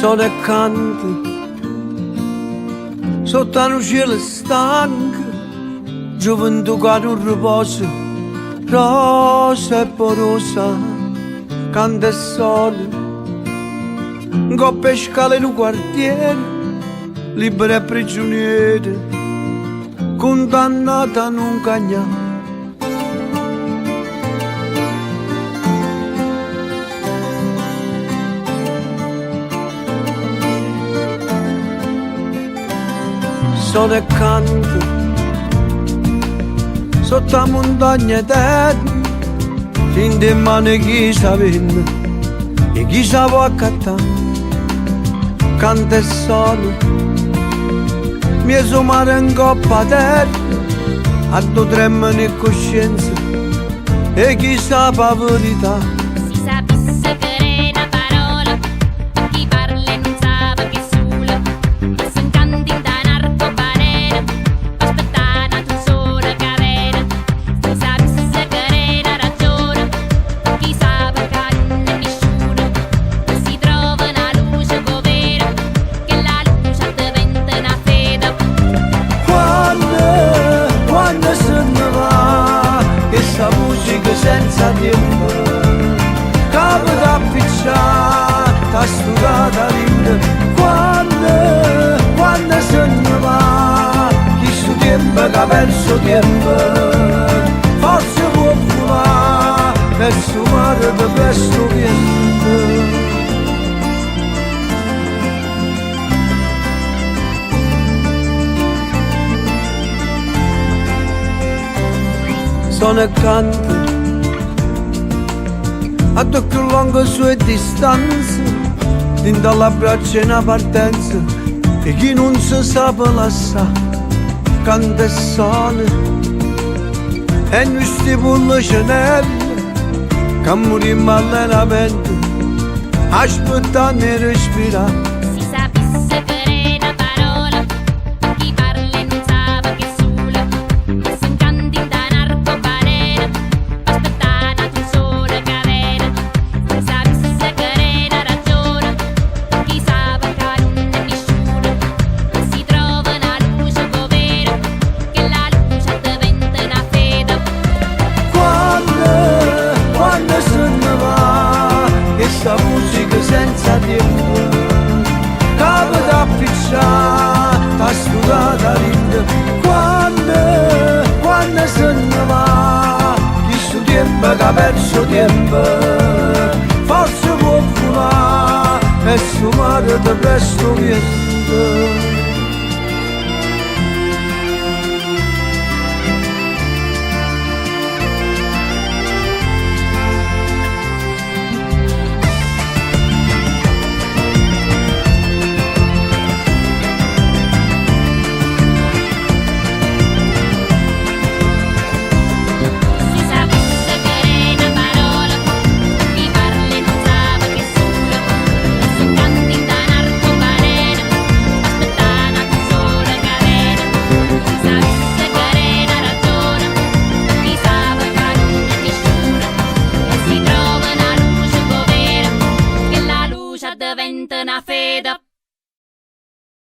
sono e canto sotto un cielo stanco, gioventù che non riposa, rosa e porosa, canta e sole, un coppa e scale in un quartiere, libera e prigioniera, condannata a non cagnare. Sono e canto sotto la montagna eterna, finché in mano chi sa venna e chi sa può accattare. Canto e sole, mie somare in coppa a terra, a due tremano in coscienza e chi sa la verità. Questa musica senza tempo, capo da picciare, da studata linda. Quando se ne va, chi sto tempo che ha perso tempo, forse può volare verso mare di questo vento. Sono e canto a tocco lungo sue distanze, dentro alla braccia in partenza e chi non si sa lasciare. Canta e sole e noi stiamo cenelle che morimmo allenamento aspettando di respirare. Questa musica senza tempo, capo da picciare, da studata linda. Quando se ne va, chi sto tempo che ha perso tempo, forse può volare verso mare di presto vento.